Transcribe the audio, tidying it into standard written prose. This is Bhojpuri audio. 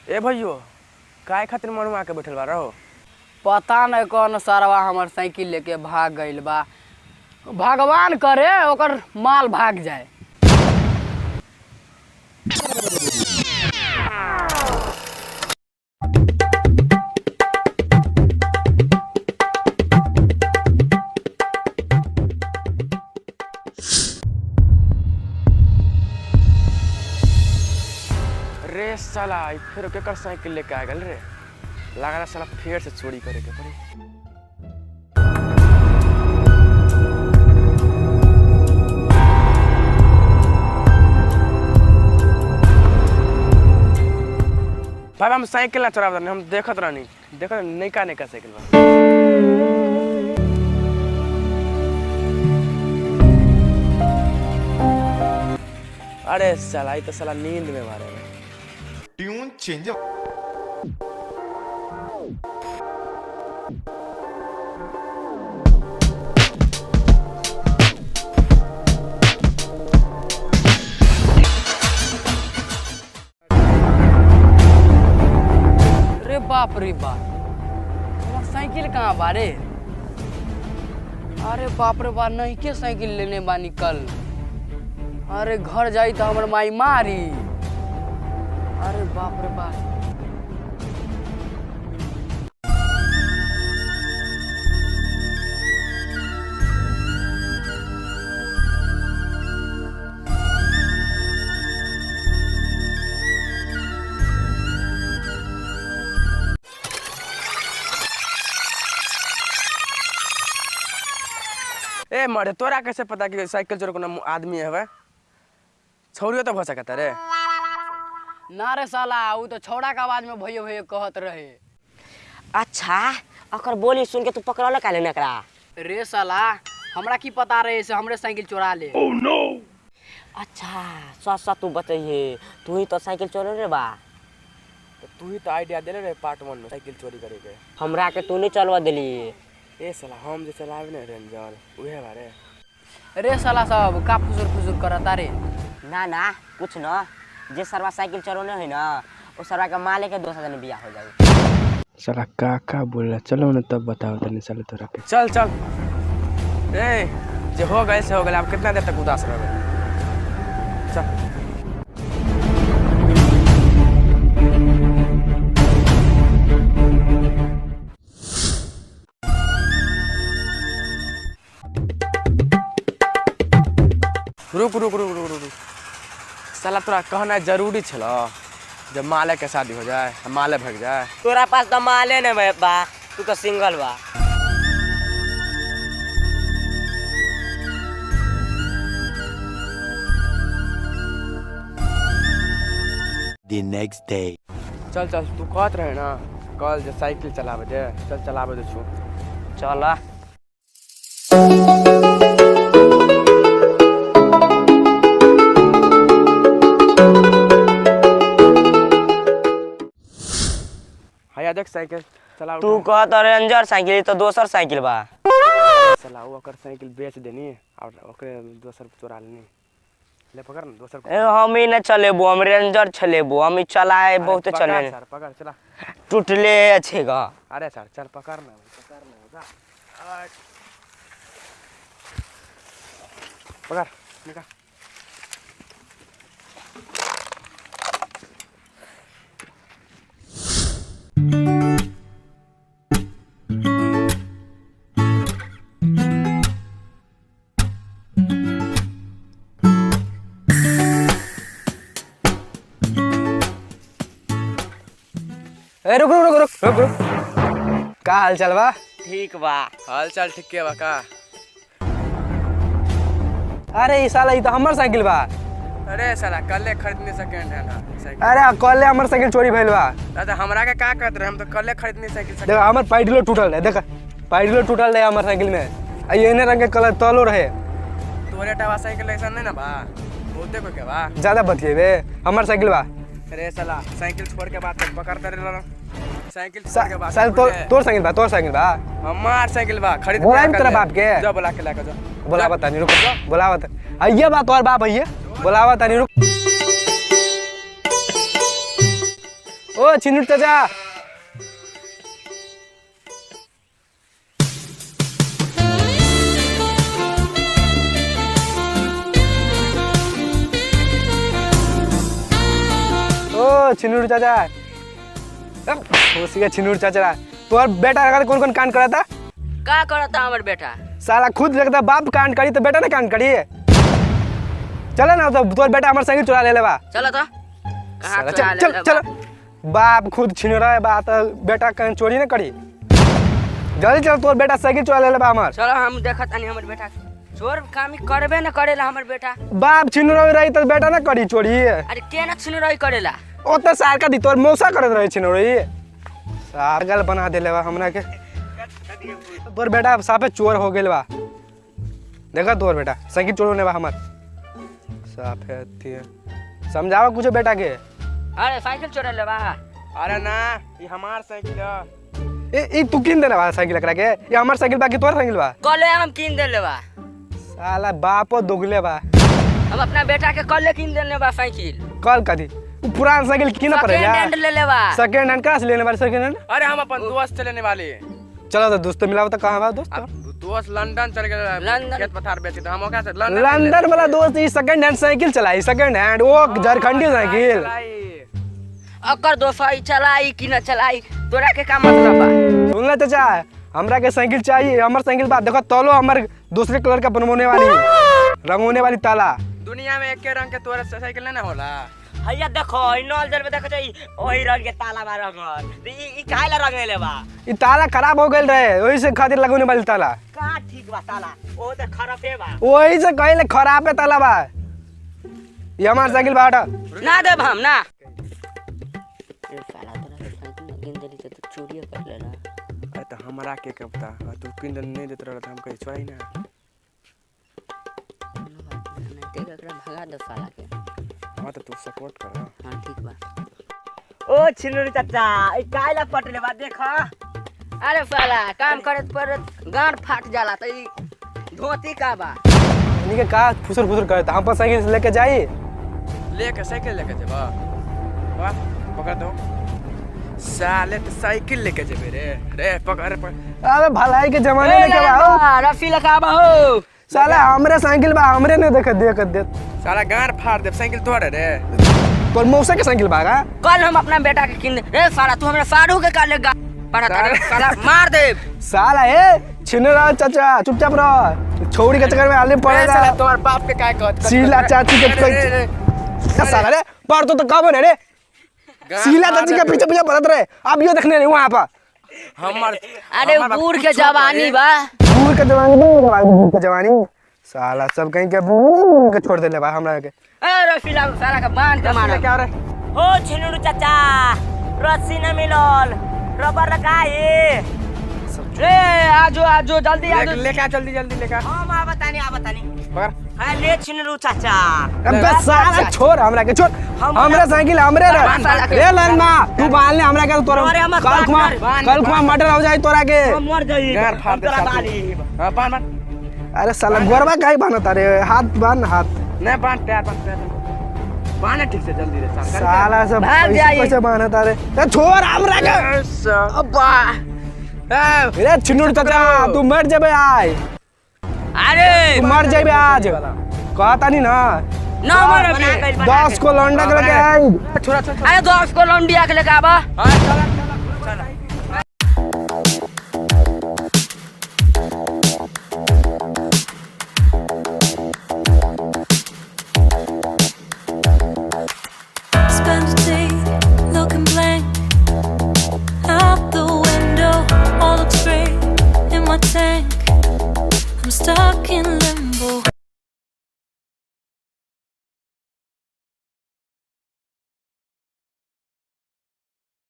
ए भैयो काय खातिर मनुआ के बैठल बा रहो? पता नहीं कौन सरवा हमर साइकिल लेके भाग गइल बा। भगवान करे ओकर माल भाग जाए। रे साला फिर केकर साइकिल लेके आ गल रे। लगा रहा साला फिर से चोरी करे के पड़ी। भाई हम साइकिल ना चोरा हम देखत रहनी नैका नैका साइकिल बा। अरे साला ये तो साला नींद में मारे ट्यून चेंज। बाप रे बाप साइकिल कहाँ बारे? अरे बाप रे बाप नहीं के साइकिल लेने बानी कल। अरे घर जाई तो हमर माई मारी। अरे बाप रे बाप ए मरे तोरा कैसे पता कि साइकिल चोर कोनो आदमी है? छौरियो तो भ सकता रे। ना रे साला वो तो छौड़ा के आवाज में भैया भैया कहत रहे। अच्छा अकर बोली सुन के तू पकड़ल काले नकरा? रे साला हमरा की पता रहे से हमरे साइकिल चोरा ले। Oh no. अच्छा सच सच तू बताइए, तू ही तो साइकिल चोरे रे बा। तो तू ही तो आइडिया देले रे पार्ट 1 में साइकिल चोरी करे के। हमरा के तू नहीं चलवा देली। ए साला हम जे चलावे ने रेंजर उहे बारे। रे साला सब का फुसुर फुसुर करता रे। ना ना कुछ न, जे सरवा साइकिल चोरने है ना वो सरवा के माले के दोस्त जन बियाह हो जाए। साला का बोल रहा? चलो ना तब बताओ तनी साले तोरा के। चल चल ए जे हो गए से हो गए। अब कितना देर तक उदास रहोगे? चल रुक रुक रुक रुक रुक। साला तोरा कहना जरूरी छलो जब माले के शादी हो जाए माले भाग जाए? तोरा पास तो माले न बा, तू तो सिंगल बा। The next day. चल चल तू कहत रहे ना कल जे साइकिल चलावे दे। चल चलावे दे छु। चल हाया देख साइकिल चलाओ। तू कहत रेंजर साइकिल तो दोसर साइकिल बा। चलाओ ओकर साइकिल बेच देनी और ओकरे दोसर चोरा लेनी। ले पकड़ ना दोसर को। ए हम ही न चलेबो, हम रेंजर चलेबो, हम ही चलाए बहुत चले। सर पकड़ चला। टूटले अच्छे गा। अरे सर चल पकड़ ना जा। पकड़ निकाल। ए रुक रुक रुक रुक रुक। का हाल चाल बा? ठीक बा। हाल चाल ठीक के बा का? अरे ई साला ई तो हमर साइकिल बा। अरे साला कल्ले खरीदने सेकंड हैंड साइकिल। अरे कल हमर साइकिल चोरी भइल बा। दादा हमरा के का कहत रहे? हम तो कल्ले खरीदने साइकिल देख हमर पैडलो टूटल है। देख पैडलो टूटल है हमर साइकिल में। आ एने रंग के कलर तलो रहे। तोरे टावा साइकिल ऐसा नहीं ना बा? बहुते को के बा? ज्यादा बतिएबे हमर साइकिल बा। अरे साला साइकिल छोड़ के बात पकड़ते रहे। साइकिल साल तोर साइकिल बा, तोर साइकिल बा, हमार साइकिल बा। खरीद बोला तेरा बाप के, जा बुला के लेके जा। बुलावा तनी रुक, बुलावा त आइए बा तोर बाप आइए, बुलावा तनी रुक। ओ चिन्नू चाचा ओ चिन्नू चाचा चिन्नू चाचा तोहर बेटा अगर कौन कौन कांड करा था का करता हमर बेटा साला खुद लगता बाप कांड करी तो बेटा ना कांड करी चले ना तो तोहर बेटा हमार साइकिल चुरा ले लेबा चलो तो कहाँ साला, चुरा चल ले चल बाप खुद छीन रहा है बात बेटा कहीं चोरी ना करी जल्दी चल तोहर बेटा साइकिल चुरा ले लेबा हमार चलो हम देखत नहीं हमर बेटा चोर काम करबे न करेला हमर बेटा बाप छीन रही तो बेटा ना करी चोरी अरे के न छिन रही करेला ओते सार का दी तोर मौसा करत रहे छीन रही सारगल बना दे लेबा हमरा के तोर बेटा साफे चोर हो गेल बा देखा तोर बेटा साइकिल चोर नेबा हमार साफे थी समझावा कुछ बेटा के अरे साइकिल चोरा लेबा अरे ना ये हमार साइकिल है ए तू किन देना बा साइकिल एकरा के ये हमार साइकिल बा कि तोर साइकिल बा कले हम किन दे लेबा साला बापो दुगले बा हम अपना बेटा के कले किन दे लेबा साइकिल कल कदी पुरान साइकिल किना पड़ेगा सेकंड हैंड ले लेबा सेकंड हैंड कहां से लेने वाले सेकंड हैंड अरे हम अपन दोस्त से लेने वाले चलो तो दोस्त मिलाओ तो कहां बा दोस्त अब दोस्त लंदन चल गए लंदन। खेत पथार बेचे तो हम ओकरा से लंदन वाला दोस्त ई सेकंड हैंड साइकिल चलाई सेकंड हैंड वो झारखंडी साइकिल अकर दोसाई चलाई कि न चलाई तोरा के का मतलब बा सुन ले चाचा हमरा के साइकिल चाहिए हमर साइकिल बा देखो तोलो हमर दूसरे कलर का बनवाने वाली रंगोने वाली ताला दुनिया में एक रंग के तोरा साइकिल नहीं ना होला हैया देखो इ नल जल में देखो छै ओही रंग के ताला बा रंगल इ काहेला रंगेले बा ई ताला खराब हो गेल रहे वही से खातिर लगवाने वाली ताला का ठीक बा ताला ओ त खराबे बा वही से कहले खराब है ताला बा ये हमार साइकिल बा हटा ना देब हम ना ए साला तोरा के साइकिल न गिन देली तो चोरी कर लेला अरे तो हमरा के कपता तू किन नहीं देत रहल त हम कहि छोड़ी ना नहीं ते एकरा भगा दे साला के हां तो तू सपोर्ट कर हां ठीक बा ओ छिनुरी चाचा इ काहेला पटले बा देखो अरे साला काम करत पर गांड फाट जाला त ई धोती का बा इनके का फुसुर फुसुर करता हम पर साइकिल लेके जाई लेके साइकिल लेके जेबा वाह पकड़ दो साले तो साइकिल लेके जेबे रे पकड़ रे अबे भलाई के जमाने में क्या बा रफी लगा बा हो साला हमरे साइकिल बा हमरे ने देख दे साला गाड़ फाड़ दे साइकिल तोड़े रे तोर मौसा के साइकिल बा का कल हम अपना बेटा के किन रे साला तू हमरा साड़ू के का लेगा पड़ा तारे साला मार दे साला ए छिन रहा चाचा चुपचाप रह छोड़ी के चक्कर में आले पड़ेगा साला तुम्हारे बाप के काय कहत सीला चाची के कोई साला रे पर तो कब है रे सीला चाची के पीछे पीछे पड़त रहे अब यो देखने नहीं वहां पर हमर अरे बूढ़ के जवानी बा दूर के जवानी दूर के जवानी साला सब कहीं के बूढ़ के छोड़ देले बा हमरा के अरे रफी लगा साला का बांध के मार क्या रे ओ छिनुरी चाचा रस्सी न मिलल रबर लगाए रे आजो जल्दी आजो लेके आ जल्दी लेके आ हम आ बतानी पकड़ हां ले छिनुरी चाचा अबे साला छोड़ हमरा के छोड़ हमरा साइकिल हमरे रे लन्ना तू बाल ने हमरा के तोरा कल कुआ मर्डर हो जाए तोरा के मर जाई गाड़ फाड़ दे हां बांध अरे साला गोरबा काहे बानता रे हाथ बांध हाथ नहीं बांध पैर बांध ठीक से जल्दी रे साला सब कैसे बानता रे छोड़ हमरा के अब्बा रे छिनुर चाचा तू मर जेबे आज अरे तू मर जेबे आज कहता नहीं ना ना मर अभी 10 को लौंडा के लेके आई छोड़ा अरे 10 को लौंडिया के लेके आबा हां चल Spend a day looking blank out the window, all looks great in my tank. I'm stuck in limbo.